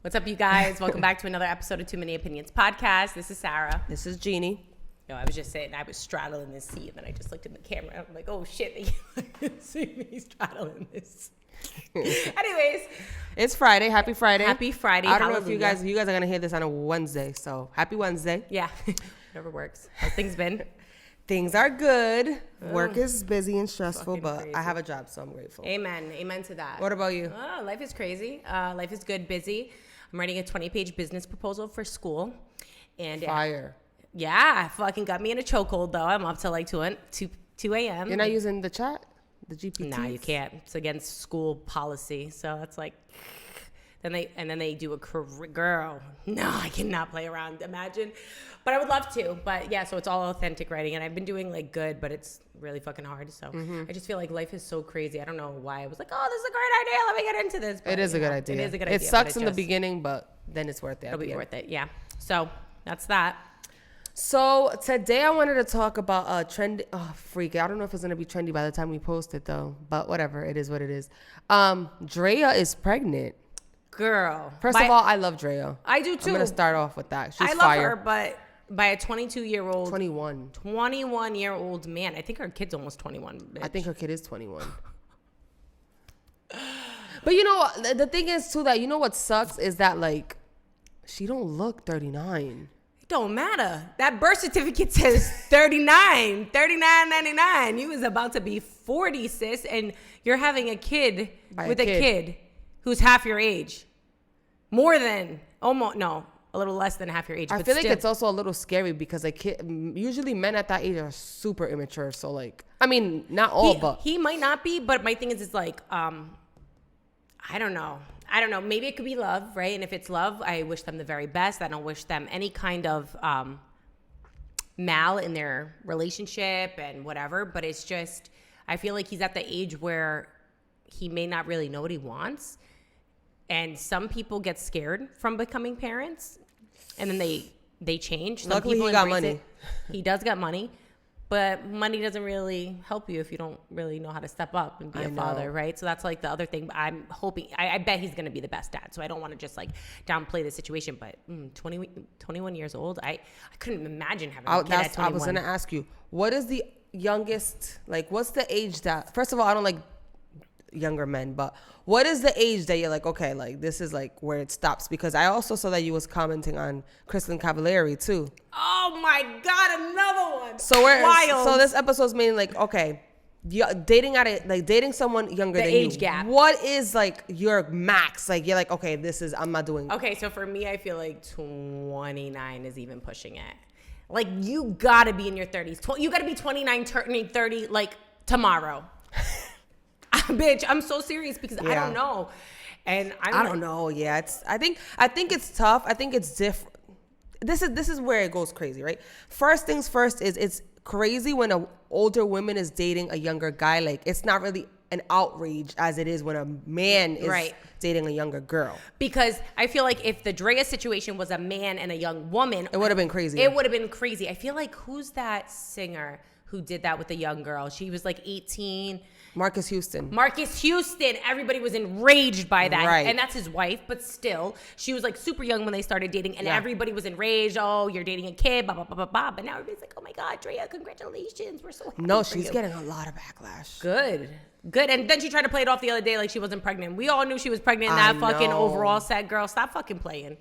What's up, you guys? Welcome back to another episode of Too Many Opinions podcast. This is Sarah. This is Jeannie. No, I was just saying I was straddling this seat, and then I just looked at the camera. And I'm like, oh shit, they can see me straddling this. Anyways, it's Friday. Happy Friday. Happy Friday. I don't know Hallelujah. if you guys are gonna hear this on a Wednesday, so happy Wednesday. Yeah, whatever works. How's things been? Things are good. Work is busy and stressful, Fucking but crazy. I have a job, so I'm grateful. Amen. Amen to that. What about you? Oh, life is crazy. Life is good, busy. I'm writing a 20-page business proposal for school. And Fire. Yeah, fucking got me in a chokehold, though. I'm up till like 2 a.m. You're not using the chat? The GPT? Nah, you can't. It's against school policy. So it's like, then they do a career. Girl, no, I cannot play around. Imagine. But I would love to. But yeah, so it's all authentic writing. And I've been doing like good, but it's really fucking hard. So I just feel like life is so crazy. I don't know why I was like, oh, this is a great idea. Let me get into this. But, It is a good idea. It is a good idea. It sucks in the beginning, but then it's worth it. It'll be worth it. Yeah. So that's that. So today I wanted to talk about a trend. Oh, freak. I don't know if it's going to be trendy by the time we post it, though. But whatever. It is what it is. Draya is pregnant. Girl. First of all, I love Draya. I do, too. I'm going to start off with that. She's I love fire. her, but by a 22-year-old. 21-year-old man. I think her kid's almost 21. Bitch. I think her kid is 21. But you know, the thing is, too, that you know what sucks is that, like, she don't look 39. It don't matter. That birth certificate says 39, 39.99. You was about to be 40, sis, and you're having a kid with a kid who's half your age. More than, almost, no, a little less than half your age. I feel like it's also a little scary because, like, usually men at that age are super immature. So, like, I mean, not all, but. He might not be, but my thing is, it's like, I don't know. Maybe it could be love, right? And if it's love, I wish them the very best. I don't wish them any kind of mal in their relationship and whatever. But it's just, I feel like he's at the age where he may not really know what he wants. And some people get scared from becoming parents. And then they change. Some Luckily, people he got embrace money. it. He does got money. But money doesn't really help you if you don't really know how to step up and be a father, right? So that's like the other thing. I'm hoping, I bet he's going to be the best dad. So I don't want to just like downplay the situation. But 21 years old, I couldn't imagine having a kid at 21. I was going to ask you, what is the youngest, like, what's the age that, first of all, I don't like younger men, but what is the age that you're like, okay, like, this is like where it stops? Because I also saw that you was commenting on Kristen Cavallari too. Oh my God, another one. So we're wild. So this episode's mainly like, okay, dating someone younger The than age you. gap. What is like your max? Like, you're like, okay, I'm not doing. Okay, so for me, I feel like 29 is even pushing it. Like, you gotta be in your 30s. You gotta be 29, turning 30, like, tomorrow. Bitch, I'm so serious because I don't know. And I don't know. Yeah, I think it's tough. I think it's different. This is where it goes crazy, right? First things first is it's crazy when an older woman is dating a younger guy. Like, it's not really an outrage as it is when a man is dating a younger girl. Because I feel like if the Draya situation was a man and a young woman, it would have been crazy. It would have been crazy. I feel like, who's that singer who did that with a young girl? She was like 18. Marcus Houston. Everybody was enraged by that. Right. And that's his wife, but still, she was like super young when they started dating, and everybody was enraged. Oh, you're dating a kid, blah, blah, blah, blah, blah. But now everybody's like, oh my God, Draya, congratulations. We're so happy. No, for she's you. getting a lot of backlash. Good. And then she tried to play it off the other day like she wasn't pregnant. We all knew she was pregnant in that fucking overall set. Girl, stop fucking playing.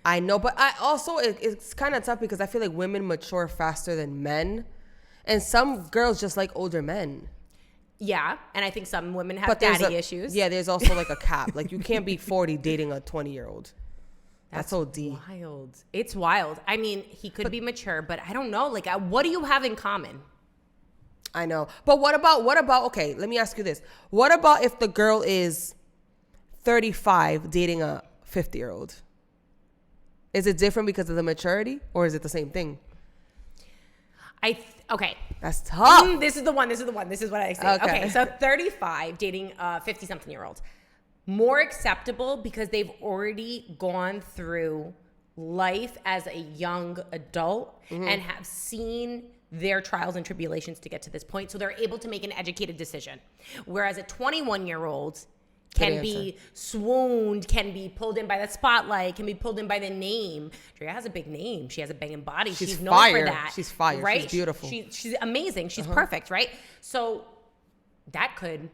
I know, but I also, it's kind of tough because I feel like women mature faster than men. And some girls just like older men. Yeah, and I think some women have daddy issues. Yeah, there's also like a cap. Like, you can't be 40 dating a 20-year-old. That's so deep. Wild. It's wild. I mean, he could be mature, but I don't know. Like, what do you have in common? I know. But what about, okay, let me ask you this. What about if the girl is 35 dating a 50-year-old? Is it different because of the maturity, or is it the same thing? Okay. That's tough. This is the one. This is what I say. Okay, so 35 dating a 50-something-year-old. More acceptable because they've already gone through life as a young adult and have seen their trials and tribulations to get to this point. So they're able to make an educated decision. Whereas a 21-year-old can be swooned, can be pulled in by the spotlight, can be pulled in by the name. Draya has a big name. She has a banging body. She's known fire. for that. She's fire. Right? She's beautiful. She's amazing. She's perfect, right? So that could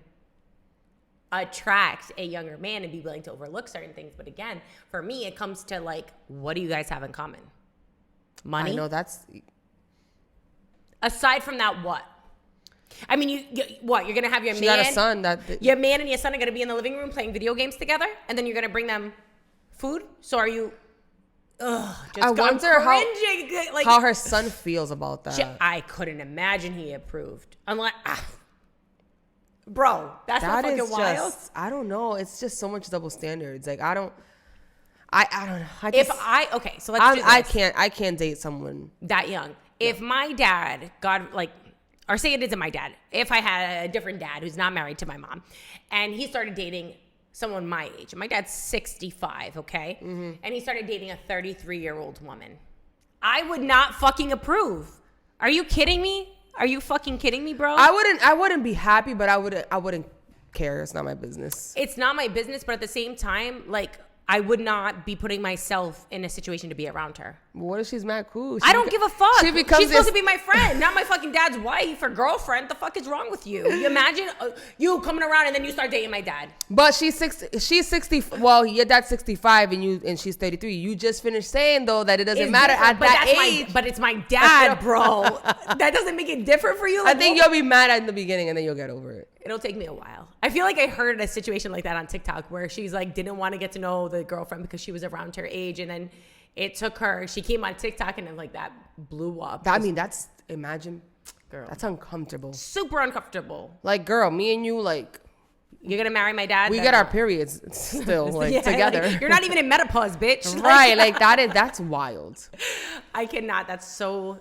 attract a younger man and be willing to overlook certain things. But again, for me, it comes to like, what do you guys have in common? Money? I know that's... Aside from that, what? I mean, you what? You're going to have your She man... got a son Your man and your son are going to be in the living room playing video games together, and then you're going to bring them food? So are you... I wonder how her son feels about that. I couldn't imagine he approved. Unless... Bro, that's not fucking wild. I don't know. It's just so much double standards. Like, I don't know. Okay, so let's do this. I can't date someone that young. If my dad, or say it isn't my dad, if I had a different dad who's not married to my mom, and he started dating someone my age, and my dad's 65, okay? Mm-hmm. And he started dating a 33-year-old woman, I would not fucking approve. Are you kidding me? Are you fucking kidding me, bro? I wouldn't be happy, but I wouldn't care. It's not my business. It's not my business, but at the same time, like, I would not be putting myself in a situation to be around her. What if she's mad cool? I don't give a fuck. She's supposed to be my friend, not my fucking dad's wife or girlfriend. The fuck is wrong with you? You imagine you coming around and then you start dating my dad. But she's 60. Well, your dad's 65 and she's 33. You just finished saying though that it doesn't matter at that age. But it's my dad, bro. That doesn't make it different for you. Like, I think you'll be mad in the beginning and then you'll get over it. It'll take me a while. I feel like I heard a situation like that on TikTok where she's like didn't want to get to know the girlfriend because she was around her age, and then it took her. She came on TikTok and then like that blew up. Imagine, girl, that's uncomfortable. Super uncomfortable. Like, girl, me and you, like, you're gonna marry my dad. We get our periods still, like, together. Like, you're not even in menopause, bitch. Right? Like that's wild. I cannot. That's so.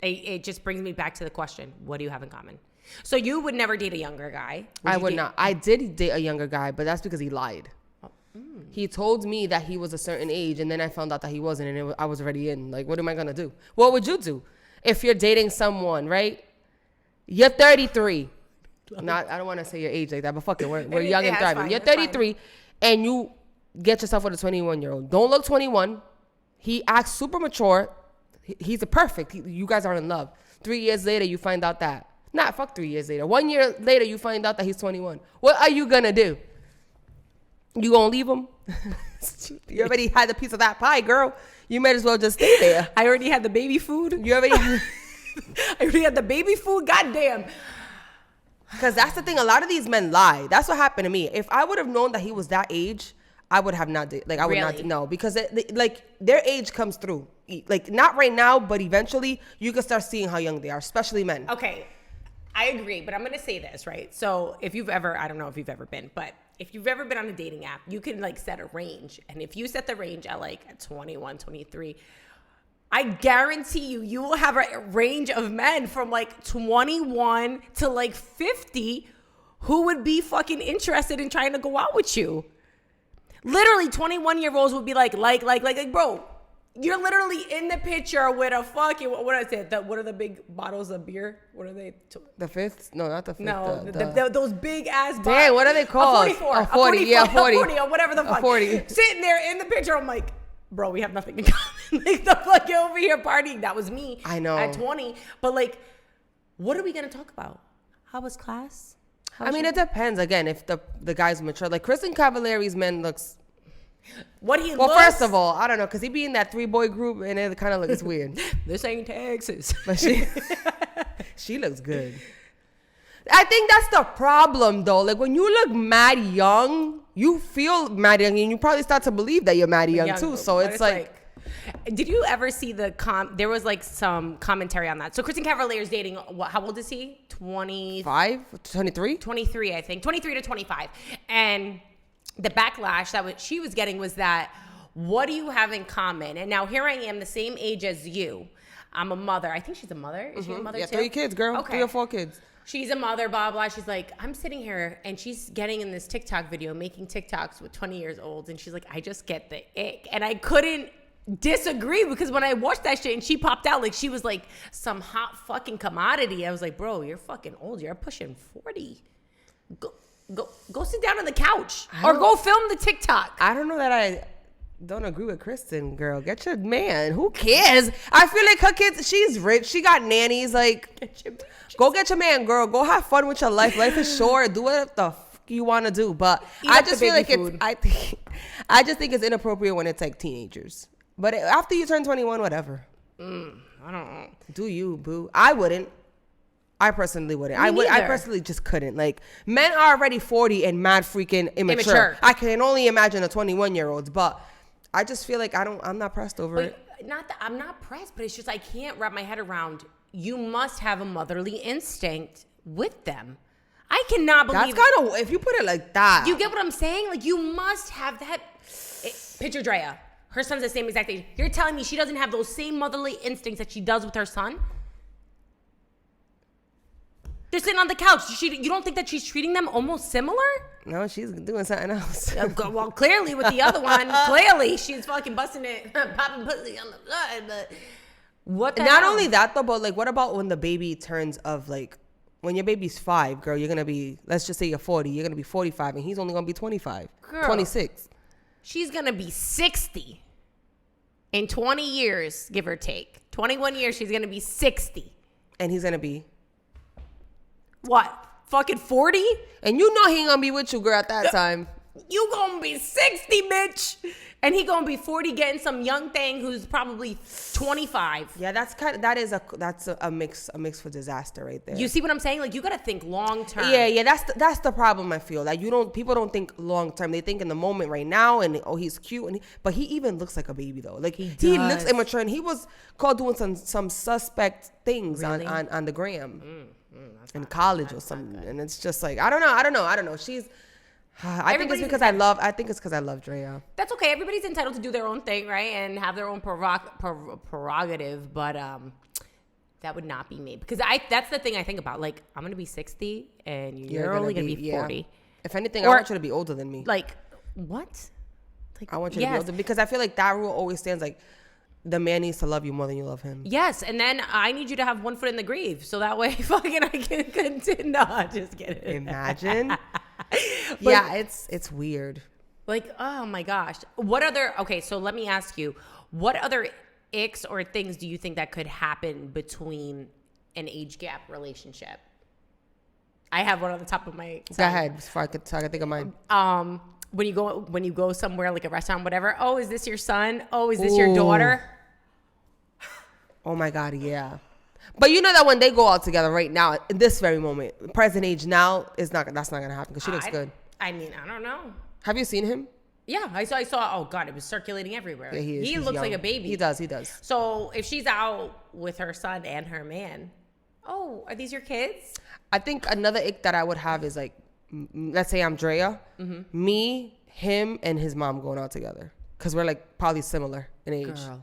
It just brings me back to the question: what do you have in common? So you would never date a younger guy? I would not. I did date a younger guy, but that's because he lied. He told me that he was a certain age, and then I found out that he wasn't, and I was already in. Like, what am I gonna do? What would you do if you're dating someone? Right? You're 33. I don't want to say your age like that, but fuck it, we're young and thriving. You're 33, and you get yourself with a 21-year-old. Don't look 21. He acts super mature. He's a perfect. You guys are in love. 3 years later, you find out that. Nah, fuck 3 years later. 1 year later, you find out that he's 21. What are you gonna do? You gonna leave him? You already had a piece of that pie, girl. You might as well just stay there. I already had the baby food. You already I already had the baby food? Goddamn. Because that's the thing. A lot of these men lie. That's what happened to me. If I would have known that he was that age, I would have not dated. Like, I would not. No, because like their age comes through. Like, not right now, but eventually you can start seeing how young they are, especially men. Okay, I agree, but I'm gonna say this, right? So if you've ever, I don't know if you've ever been, but if you've ever been on a dating app, you can like set a range, and if you set the range at like 21, 23. I guarantee you will have a range of men from like 21 to like 50 who would be fucking interested in trying to go out with you. Literally 21-year-olds would be like, bro, you're literally in the picture with a fucking, what is it? What are the big bottles of beer? What are they? The fifth? No, not the fifth. No, those big ass bottles. Damn, what are they called? A 44. A 40, yeah, 40. A 40 or whatever the fuck. A 40. Sitting there in the picture, I'm like, bro, we have nothing in common. Like, the fuck, you're over here partying. That was me. I know. At 20. But like, what are we going to talk about? How was class? It depends. Again, if the guy's mature. Like, Kristen Cavallari's men looks... Well, first of all, I don't know, because he be in that 3-boy group, and it kind of looks weird. This ain't Texas. But she looks good. I think that's the problem, though. Like, when you look mad young, you feel mad young, and you probably start to believe that you're mad young too. So it's like... Did you ever see there was like some commentary on that. So Kristen Cavalier's dating, how old is he? 25? 23? 23, I think. 23 to 25. And the backlash that she was getting was that, what do you have in common? And now here I am, the same age as you. I'm a mother. I think she's a mother. Is she a mother too? 3 kids, girl. Okay. 3 or 4 kids. She's a mother, blah, blah. She's like, I'm sitting here, and she's getting in this TikTok video, making TikToks with 20 years old. And she's like, I just get the ick. And I couldn't disagree, because when I watched that shit and she popped out, like she was like some hot fucking commodity, I was like, bro, you're fucking old. You're pushing 40. Go sit down on the couch or go film the TikTok. I don't know that I don't agree with Kristen, girl. Get your man. Who cares? I feel like her kids, she's rich. She got nannies. Like, go get your man, girl. Go have fun with your life. Life is short. Do what the fuck you want to do. But I just feel like I just think it's inappropriate when it's like teenagers. But after you turn 21, whatever. I don't know. Do you, boo? I wouldn't. I personally wouldn't. I personally just couldn't. Like, men are already 40 and mad freaking immature. I can only imagine a 21-year-old. But I just feel like I'm not pressed over it. I'm not pressed, but it's just I can't wrap my head around. You must have a motherly instinct with them. I cannot believe that's kind of, if you put it like that. You get what I'm saying? Like, you must have that. Picture Draya. Her son's the same exact age. You're telling me she doesn't have those same motherly instincts that she does with her son? They're sitting on the couch. You don't think that she's treating them almost similar? No, she's doing something else. Well, clearly with the other one, clearly she's fucking busting it, popping pussy on the side. But what the Not hell? only that, though, but like, what about when the baby turns of like, when your baby's 5, girl, you're going to be, let's just say you're 40, you're going to be 45, and he's only going to be 25, girl, 26. She's going to be 60 in 20 years, give or take. 21 years, she's going to be 60. And he's going to be? What? Fucking 40? And you know he ain't gonna be with you, girl, at that time. You gonna be 60, bitch. And he gonna be 40 getting some young thing who's probably 25. Yeah, that's a mix for disaster right there. You see what I'm saying? Like, you gotta think long term. Yeah, that's the problem I feel. Like, people don't think long term. They think in the moment right now, and he's cute, but he even looks like a baby though. Like, he looks immature, and he was caught doing some suspect things on the gram. In college or something, and it's just like I don't know. She's. I think it's because I love Draya. That's okay. Everybody's entitled to do their own thing, right, and have their own prerogative. But that would not be me because that's the thing I think about. Like, I'm gonna be 60, and you're only gonna be 40. Yeah. If anything, I want you to be older than me. Like, what? Like, I want you to be older because I feel like that rule always stands like. The man needs to love you more than you love him. Yes, and then I need you to have one foot in the grave, so that way fucking I can continue. No, just kidding. Imagine. Yeah, it's weird. Like, oh my gosh. Okay, so let me ask you, what other icks or things do you think that could happen between an age gap relationship? I have one on the top of my... Go ahead, so I can think of mine. When you go somewhere like a restaurant, whatever. Oh, is this your son? Oh, is this your daughter? Oh my God, yeah. But you know that when they go out together right now, in this very moment, present age now, that's not gonna happen because she looks good. I mean, I don't know. Have you seen him? Yeah, I saw. Oh God, it was circulating everywhere. Yeah, he looks young. Like a baby. He does. So if she's out with her son and her man, oh, are these your kids? I think another ick that I would have is like, let's say I'm Draya, me, him, and his mom going out together because we're like probably similar in age. Girl.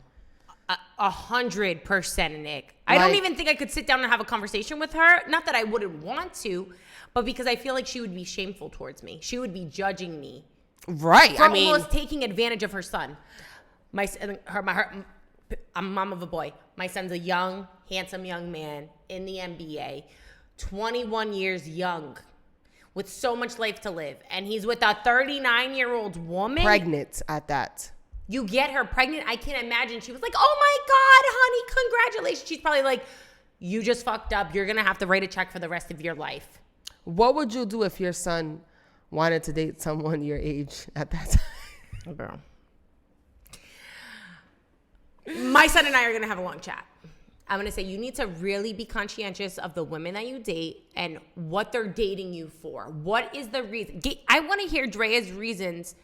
100% an ick. I don't even think I could sit down and have a conversation with her. Not that I wouldn't want to, but because I feel like she would be shameful towards me. She would be judging me. Right. For almost taking advantage of her son. I'm a mom of a boy. My son's a young, handsome young man in the NBA, 21 years young, with so much life to live. And he's with a 39-year-old woman. Pregnant at that. You get her pregnant. I can't imagine. She was like, oh my God, honey, congratulations. She's probably like, you just fucked up. You're going to have to write a check for the rest of your life. What would you do if your son wanted to date someone your age at that time? Girl. My son and I are going to have a long chat. I'm going to say you need to really be conscientious of the women that you date and what they're dating you for. What is the reason? I want to hear Draya's reasons.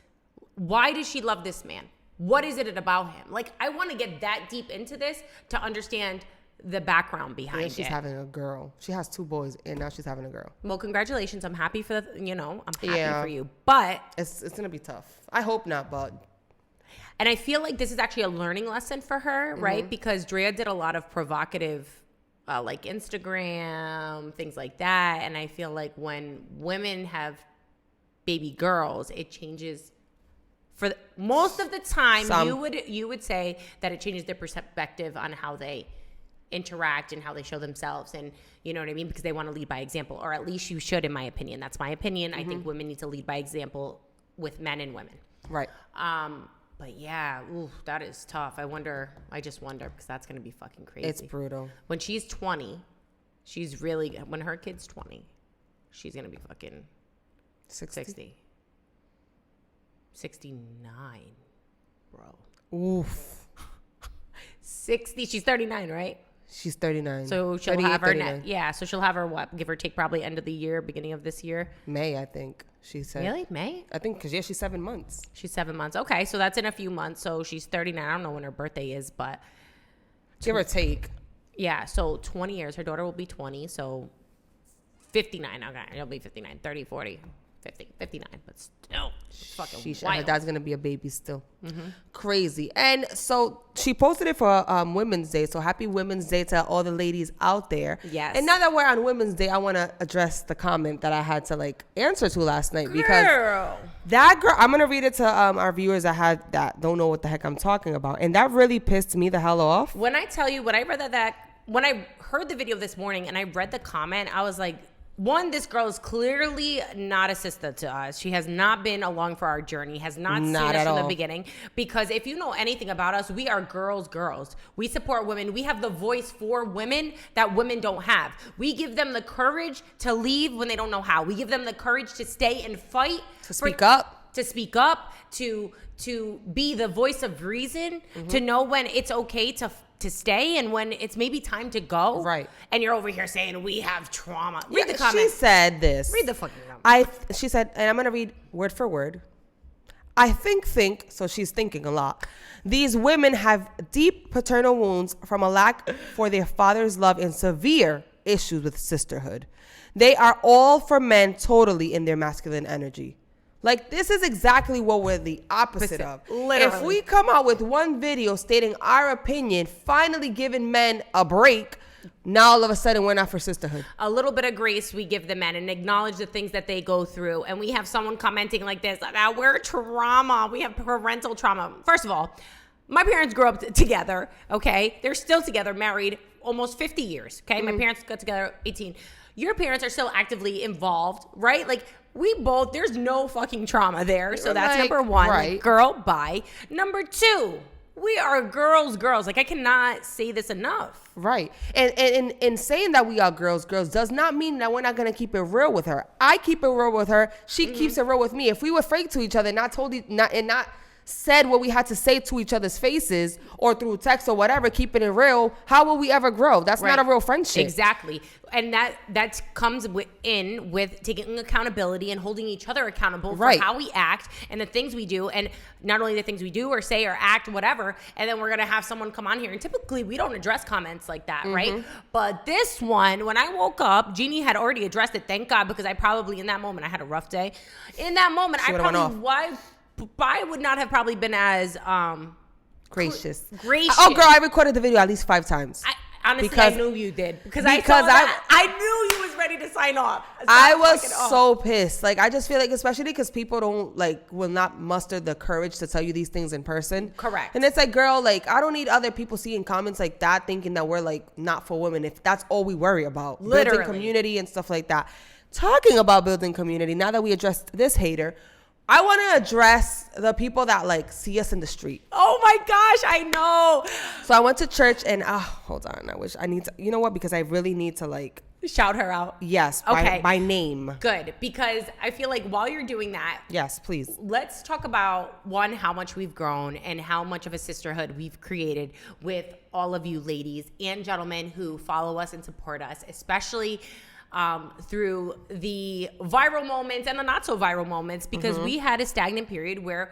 Why does she love this man? What is it about him? Like, I want to get that deep into this to understand the background behind it. She's having a girl. She has 2 boys, and now she's having a girl. Well, congratulations. I'm happy for I'm happy for you. But it's going to be tough. I hope not, but... And I feel like this is actually a learning lesson for her, right? Because Draya did a lot of provocative, like Instagram, things like that. And I feel like when women have baby girls, it changes... most of the time, you would say that it changes their perspective on how they interact and how they show themselves, and you know what I mean, because they want to lead by example, or at least you should, in my opinion. That's my opinion. I think women need to lead by example with men and women. Right. But yeah, ooh, that is tough. I just wonder, because that's going to be fucking crazy. It's brutal. When she's 20, when her kid's 20, she's going to be fucking 60. 69, bro. Oof. 60, she's 39, right? She's 39. So she'll have her so she'll have her what? Give or take probably end of the year, beginning of this year. May, I think she said. Really? May? I think because she's 7 months. She's 7 months. Okay, so that's in a few months. So she's 39. I don't know when her birthday is, but give or take. Yeah, so 20 years. Her daughter will be 20, so 59. Okay, it'll be 59, 30, 40, 50, 59, but still it's fucking wild. Her dad's gonna be a baby still. Crazy. And so she posted it for Women's Day. So happy Women's Day to all the ladies out there. Yes. And now that we're on Women's Day, I want to address the comment that I had to like answer to last night. Because that girl, I'm gonna read it to our viewers that don't know what the heck I'm talking about, and that really pissed me the hell off. When I tell you, when I heard the video this morning and I read the comment, I was like, one, this girl is clearly not a sister to us. She has not been along for our journey, has not seen us from the beginning. Because if you know anything about us, we are girls. We support women. We have the voice for women that women don't have. We give them the courage to leave when they don't know how. We give them the courage to stay and fight. To speak up. To be the voice of reason, to know when it's okay to stay and when it's maybe time to go. Right. And you're over here saying we have trauma. Read the comment. She said this. Read the fucking comment. She said, and I'm going to read word for word. I think, so she's thinking a lot. These women have deep paternal wounds from a lack for their father's love and severe issues with sisterhood. They are all for men totally in their masculine energy. Like, this is exactly what we're the opposite of. Literally. If we come out with one video stating our opinion, finally giving men a break, now all of a sudden we're not for sisterhood. A little bit of grace we give the men and acknowledge the things that they go through. And we have someone commenting like this, that we're trauma. We have parental trauma. First of all, my parents grew up together, okay? They're still together, married almost 50 years, okay? My parents got together 18. Your parents are still actively involved, right? Like, there's no fucking trauma there. So that's number one. Right. Like, girl, bye. Number two, we are girls. Like, I cannot say this enough. Right. And in saying that we are girls does not mean that we're not going to keep it real with her. I keep it real with her. She keeps it real with me. If we were fake to each other, not said what we had to say to each other's faces or through text or whatever, keeping it real, how will we ever grow? That's not a real friendship. Exactly. And that comes with taking accountability and holding each other accountable for how we act and the things we do, and not only the things we do or say or act, whatever, and then we're going to have someone come on here, and typically we don't address comments like that, right? But this one, when I woke up, Jeannie had already addressed it, thank God, because I probably, in that moment, I had a rough day. In that moment, I would not have probably been as gracious. Oh, girl, I recorded the video at least 5 times. Honestly, I knew you did because I knew you was ready to sign off. I was so pissed. Like, I just feel like, especially because people will not muster the courage to tell you these things in person. Correct. And it's like, girl, like, I don't need other people seeing comments like that thinking that we're like not for women if that's all we worry about. Literally. Building community and stuff like that. Talking about building community, now that we addressed this hater, I want to address the people that like see us in the street. Oh my gosh, I know. So I went to church and hold on. I need to, you know what? Because I really need to like shout her out. Yes. Okay. By name. Good. Because I feel like while you're doing that. Yes, please. Let's talk about how much we've grown and how much of a sisterhood we've created with all of you ladies and gentlemen who follow us and support us, especially through the viral moments and the not so viral moments, because we had a stagnant period where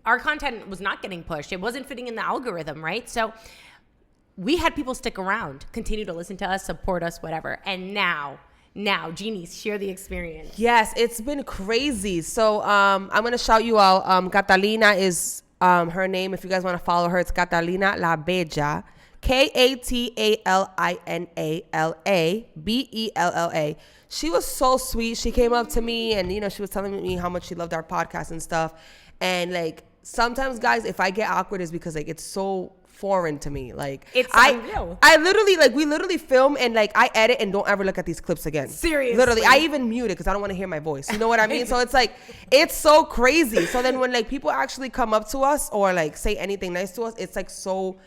our content was not getting pushed. It wasn't fitting in the algorithm, right? So we had people stick around, continue to listen to us, support us, whatever. And now, Jeannie, share the experience. Yes, it's been crazy. So I'm going to shout you out. Catalina is her name. If you guys want to follow her, it's Catalina La Bella. KATALINALABELLA. She was so sweet. She came up to me and, she was telling me how much she loved our podcast and stuff. And like, sometimes guys, if I get awkward, it's because like, it's so foreign to me. Like It's unreal. I literally like we literally film and like I edit and don't ever look at these clips again. Seriously. Literally, I even mute it because I don't want to hear my voice. You know what I mean? So it's like it's so crazy. So then when like people actually come up to us or like say anything nice to us, it's like so.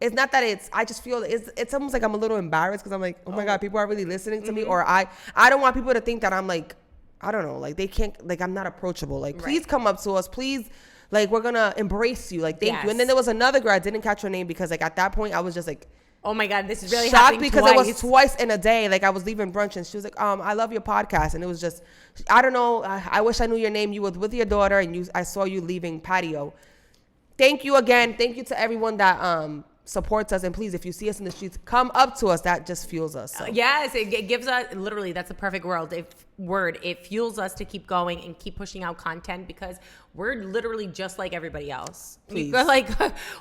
It's not that I just feel it's almost like I'm a little embarrassed because I'm like, oh my God, people are really listening to me. Or I don't want people to think that I'm like, I don't know, like they can't, like I'm not approachable. Like, please come up to us. Please, like we're going to embrace you. Like, thank you. And then there was another girl, I didn't catch her name because like at that point I was just like, oh my God, this is really shocked happening because twice. it was twice in a day. Like I was leaving brunch and she was like, I love your podcast. And it was just, I don't know. I wish I knew your name. You was with your daughter and I saw you leaving patio. Thank you again. Thank you to everyone that, supports us, and please, if you see us in the streets, come up to us. That just fuels us. So. Yes, it gives us, literally, that's the perfect word. It fuels us to keep going and keep pushing out content because we're literally just like everybody else. Please.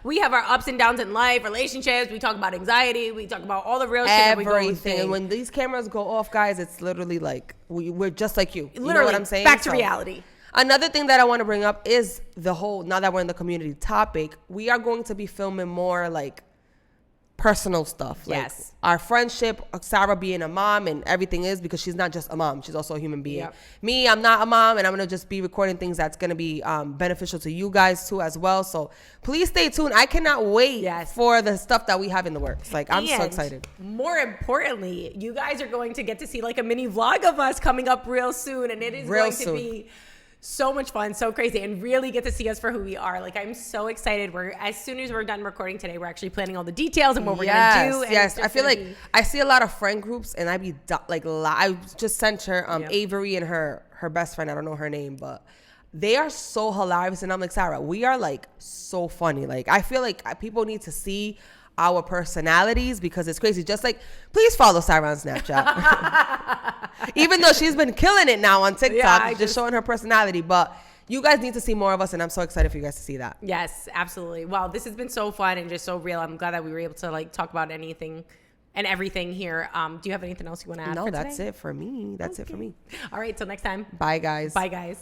We have our ups and downs in life, relationships. We talk about anxiety. We talk about all the real shit that we go through. And when these cameras go off, guys, it's literally like we're just like you. Literally, you know what I'm saying? Back to reality. Another thing that I want to bring up is the whole, now that we're in the community topic, we are going to be filming more like personal stuff. Like yes. Our friendship, Sarah being a mom and everything is because she's not just a mom. She's also a human being. Yep. Me, I'm not a mom and I'm going to just be recording things that's going to be beneficial to you guys too as well. So please stay tuned. I cannot wait for the stuff that we have in the works. Like I'm so excited. More importantly, you guys are going to get to see like a mini vlog of us coming up real soon. And it is going to be so much fun, so crazy, and really get to see us for wue we are. Like I'm so excited. As soon as we're done recording today, we're actually planning all the details and what we're gonna do. Yes, I feel like I see a lot of friend groups, and I just sent her Avery and her best friend. I don't know her name, but they are so hilarious, and I'm like, Sarah, we are like so funny. Like I feel like people need to see our personalities because it's crazy. Just like, please follow Sarah on Snapchat. Even though she's been killing it now on TikTok, just showing her personality. But you guys need to see more of us, and I'm so excited for you guys to see that. Yes, absolutely. Wow, this has been so fun and just so real. I'm glad that we were able to like talk about anything and everything here. Do you have anything else you want to add? No, that's it for me. That's it for me. All right, till next time. Bye, guys. Bye, guys.